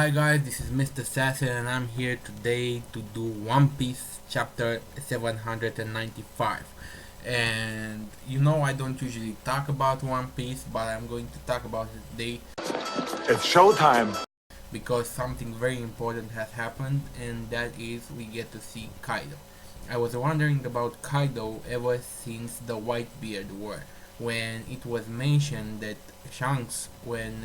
Hi guys, this is Mr. Assassin and I'm here today to do One Piece chapter 795. And I don't usually talk about One Piece, but I'm going to talk about it today It's showtime! because something very important has happened, and that is we get to see Kaido. I was wondering about Kaido ever since the Whitebeard War, when it was mentioned that Shanks, when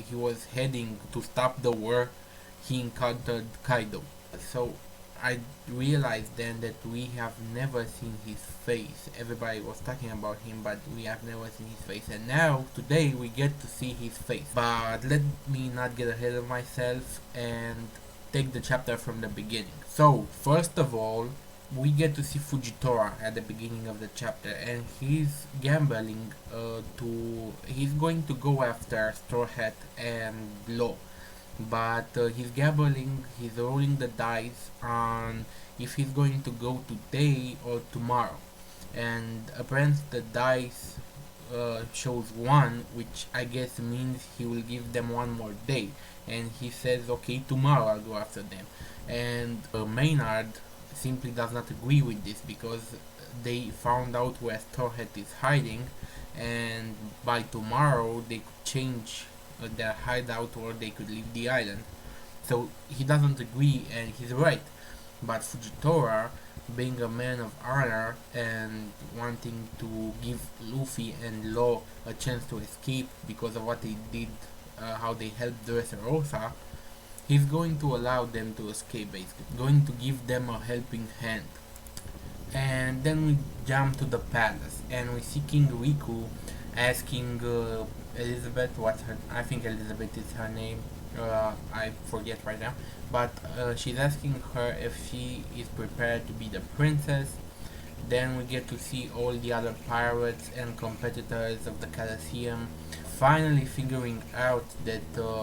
he was heading to stop the war, he encountered Kaido. So I realized then that we have never seen his face. Everybody was talking about him, but we have never seen his face. And now, today, we get to see his face. But let me not get ahead of myself and take the chapter from the beginning. So, first of all, we get to see Fujitora at the beginning of the chapter, and he's gambling he's going to go after Straw Hat and Law, but he's gambling, he's rolling the dice on if he's going to go today or tomorrow, and apparently the dice shows 1, which I guess means he will give them one more day, and he says okay, tomorrow I'll go after them, and Maynard simply does not agree with this because they found out where Straw Hat is hiding, and by tomorrow they could change their hideout or they could leave the island. So he doesn't agree, and he's right. But Fujitora, being a man of honor and wanting to give Luffy and Law a chance to escape because of what they did, how they helped Dressrosa, he's going to allow them to escape, basically going to give them a helping hand. And then we jump to the palace and we see King Riku asking Elizabeth, I think Elizabeth is her name, I forget right now, but she's asking her if she is prepared to be the princess. Then we get to see all the other pirates and competitors of the Colosseum finally figuring out that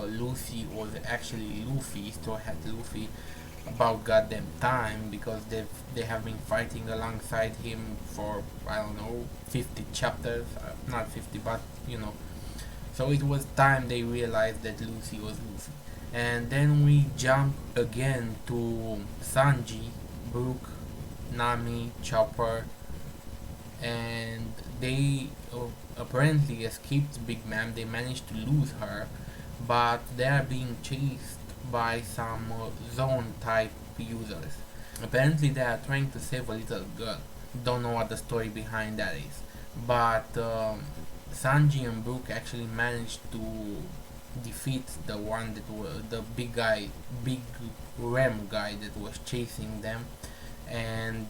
Lucy was actually Luffy, Straw Hat Luffy, about goddamn time, because they have been fighting alongside him for, I don't know, 50 chapters, not 50, but so it was time they realized that Lucy was Luffy. And then we jump again to Sanji, Brook, Nami, Chopper, and they apparently escaped Big Mom. They managed to lose her, but they are being chased by some zone type users. Apparently they are trying to save a little girl. Don't know what the story behind that is, but Sanji and Brook actually managed to defeat the one that was the big Rem guy that was chasing them, and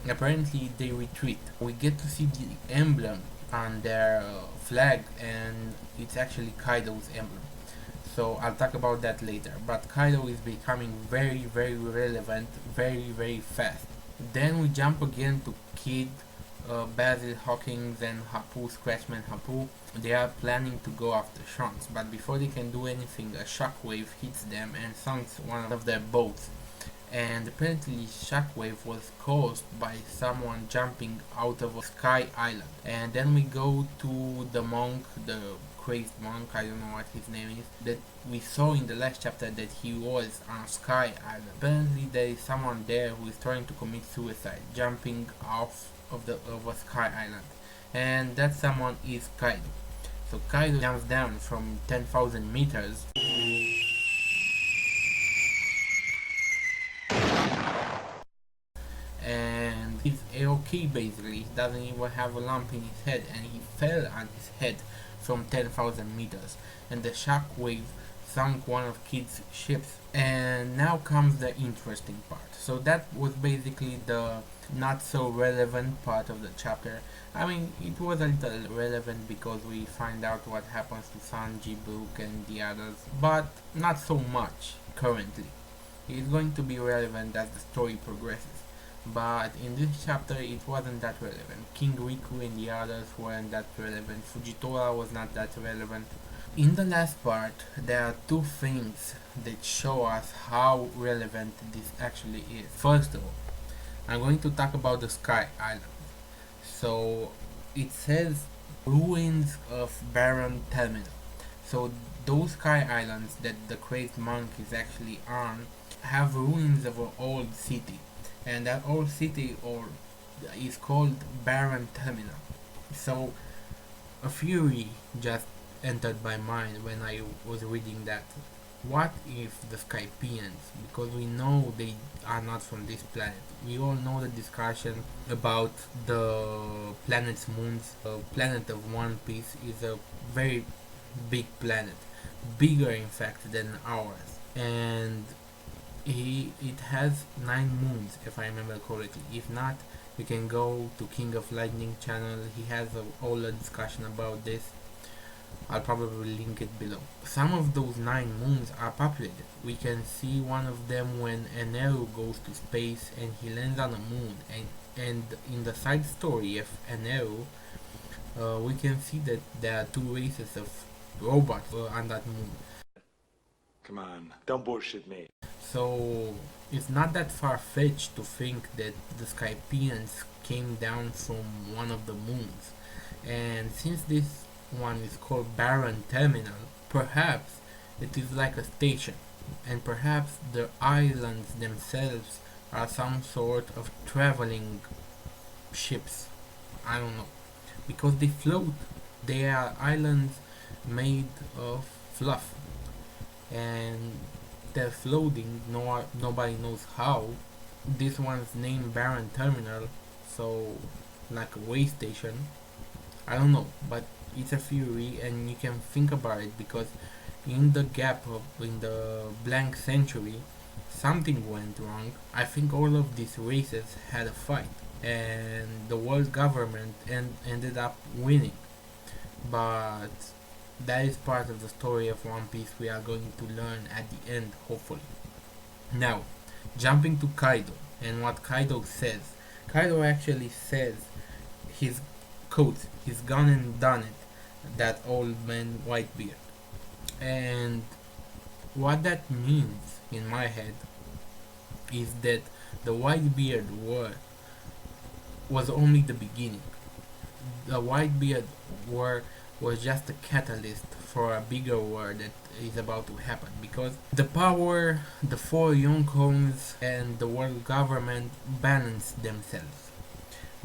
apparently they retreat. We get to see the emblem on their flag, and it's actually Kaido's emblem. So I'll talk about that later. But Kaido is becoming very relevant very fast. Then we jump again to Kid, Basil Hawkins and Hapu, Scratchman Hapu. They are planning to go after Shanks, but before they can do anything, a shockwave hits them and sinks one of their boats. And apparently shockwave was caused by someone jumping out of a Sky Island. And then we go to the monk, the crazed monk, I don't know what his name is, that we saw in the last chapter that he was on Sky Island. Apparently there is someone there who is trying to commit suicide, jumping off of a Sky Island, and that someone is Kaido. So Kaido jumps down from 10,000 meters and he's okay basically. He doesn't even have a lump in his head, and he fell on his head from 10,000 meters, and the shockwave sunk one of Kid's ships. And now comes the interesting part. So that was basically the not so relevant part of the chapter. I mean, it was a little relevant because we find out what happens to Sanji, Brook and the others, but not so much currently. It's going to be relevant as the story progresses. But in this chapter it wasn't that relevant. King Riku and the others weren't that relevant. Fujitora was not that relevant. In the last part, there are two things that show us how relevant this actually is. First of all, I'm going to talk about the Sky Island. So it says ruins of Baron Terminal. So those Sky Islands that the crazed monk is actually on have ruins of an old city, and that old city or is called Baron Terminal. So a theory just entered my mind when I was reading that. What if the Skypians, because we know they are not from this planet, we all know the discussion about the planet's moons. The planet of One Piece is a very big planet, bigger in fact than ours, and it has 9 moons if I remember correctly. If not, you can go to King of Lightning channel. He has a whole discussion about this. I'll probably link it below. Some of those 9 moons are populated. We can see one of them when Enero goes to space and he lands on a moon, and in the side story of Enero, we can see that there are 2 races of robots on that moon. Come on, don't bullshit me. So it's not that far-fetched to think that the Skypians came down from one of the moons. And since this one is called Baron Terminal, perhaps it is like a station, and perhaps the islands themselves are some sort of traveling ships. I don't know. Because they float. They are islands made of fluff, and they're floating. Nobody knows how. This one's named Baron Terminal, so like a way station. I don't know, but it's a theory, and you can think about it because in the in the blank century, something went wrong. I think all of these races had a fight, and the world government ended up winning. But that is part of the story of One Piece we are going to learn at the end, hopefully. Now, jumping to Kaido and what Kaido says. Kaido actually says his quote, he's gone and done it, that old man Whitebeard. And what that means in my head is that the Whitebeard war was only the beginning. The Whitebeard war was just a catalyst for a bigger war that is about to happen, because the power, the 4 Yonkons and the world government balanced themselves.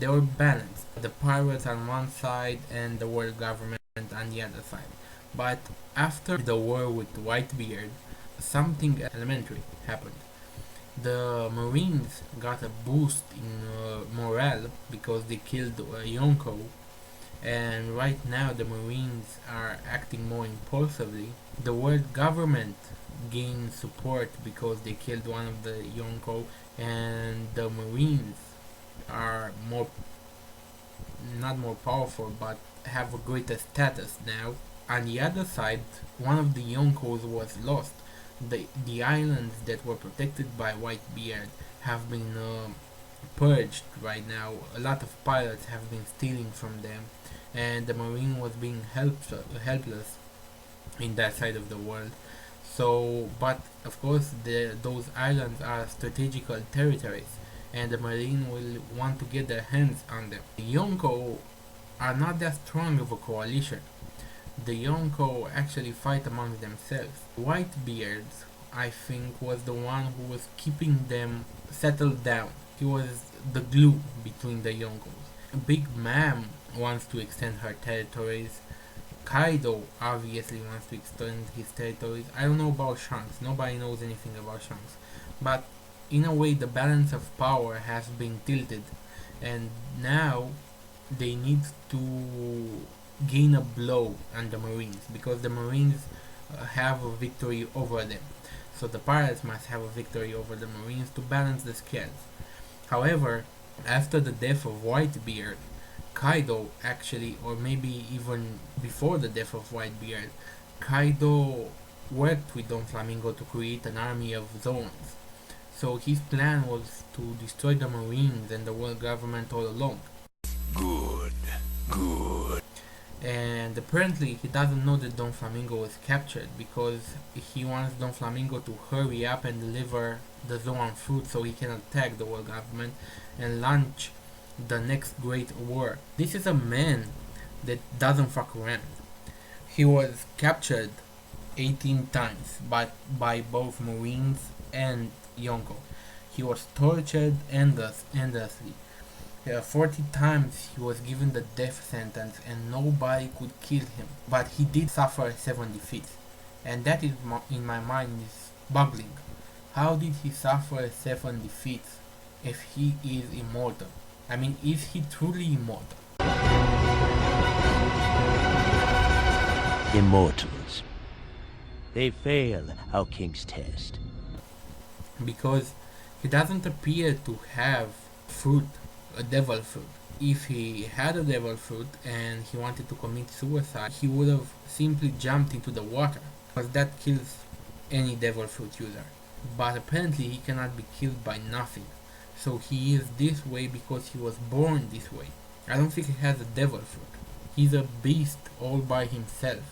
They were balanced. The pirates on one side and the world government on the other side. But after the war with Whitebeard, something elementary happened. The Marines got a boost in morale because they killed Yonko, and right now the Marines are acting more impulsively. The world government gained support because they killed one of the Yonko, and the Marines are not more powerful, but have a greater status now. On the other side, one of the Yonkos was lost. The islands that were protected by Whitebeard have been purged right now. A lot of pirates have been stealing from them, and the Marine was being helpless in that side of the world. So, but of course, those islands are strategical territories, and the Marine will want to get their hands on them. The Yonko are not that strong of a coalition. The Yonko actually fight among themselves. Whitebeard, I think, was the one who was keeping them settled down. He was the glue between the Yonkos. Big Mom wants to extend her territories. Kaido obviously wants to extend his territories. I don't know about Shanks. Nobody knows anything about Shanks. But in a way, the balance of power has been tilted, and now they need to gain a blow on the Marines, because the Marines have a victory over them. So the pirates must have a victory over the Marines to balance the scales. However, after the death of Whitebeard, Kaido actually, or maybe even before the death of Whitebeard, Kaido worked with Don Flamingo to create an army of zones. So his plan was to destroy the Marines and the world government all along. Good. And apparently he doesn't know that Don Flamingo was captured, because he wants Don Flamingo to hurry up and deliver the Zoan fruit so he can attack the world government and launch the next great war. This is a man that doesn't fuck around. He was captured 18 times by both Marines and Yonko. He was tortured endlessly. 40 times he was given the death sentence and nobody could kill him. But he did suffer 7 defeats. And that is in my mind is boggling. How did he suffer 7 defeats if he is immortal? I mean, is he truly immortal? Immortals. They fail our king's test. Because he doesn't appear to have fruit, a devil fruit. If he had a devil fruit and he wanted to commit suicide, he would have simply jumped into the water, because that kills any devil fruit user. But apparently he cannot be killed by nothing. So he is this way because he was born this way. I don't think he has a devil fruit. He's a beast all by himself.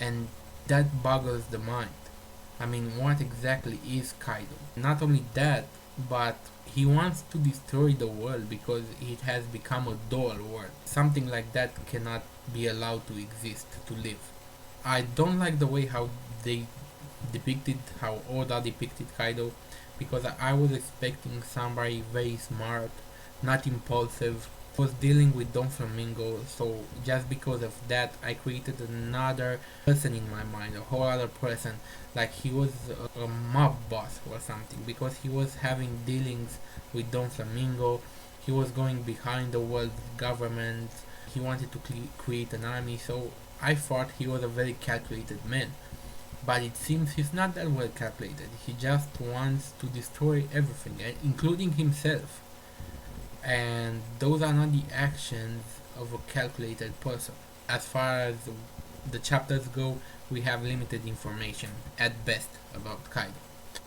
And that boggles the mind. I mean, what exactly is Kaido? Not only that, but he wants to destroy the world because it has become a dual world. Something like that cannot be allowed to exist, to live. I don't like the way how Oda depicted Kaido, because I was expecting somebody very smart, not impulsive, was dealing with Don Flamingo, so just because of that I created another person in my mind, a whole other person, like he was a mob boss or something, because he was having dealings with Don Flamingo, he was going behind the world government, he wanted to create an army, so I thought he was a very calculated man. But it seems he's not that well calculated, he just wants to destroy everything, including himself. And those are not the actions of a calculated person. As far as the chapters go, we have limited information at best about Kaido.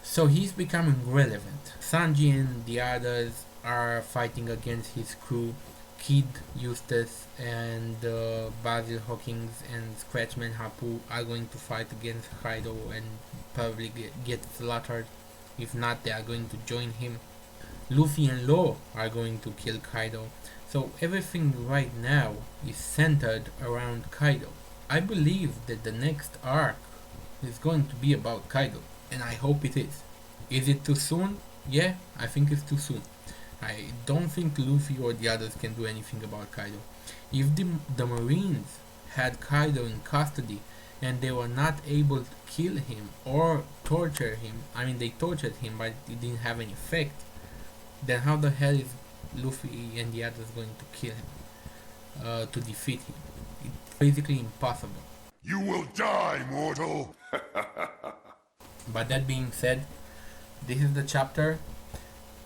So he's becoming relevant. Sanji and the others are fighting against his crew. Kid, Eustace, and Basil Hawkins and Scratchman Hapu are going to fight against Kaido and probably get slaughtered. If not, they are going to join him. Luffy and Law are going to kill Kaido. So everything right now is centered around Kaido. I believe that the next arc is going to be about Kaido, and I hope it is. Is it too soon? Yeah, I think it's too soon. I don't think Luffy or the others can do anything about Kaido. If the Marines had Kaido in custody and they were not able to kill him or torture him, I mean they tortured him but it didn't have any effect, then how the hell is Luffy and the others going to kill him, to defeat him? It's basically impossible. You will die, mortal! But that being said, this is the chapter.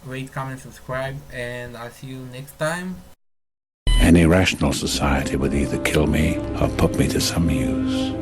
Rate, comment, subscribe, and I'll see you next time. Any rational society would either kill me or put me to some use.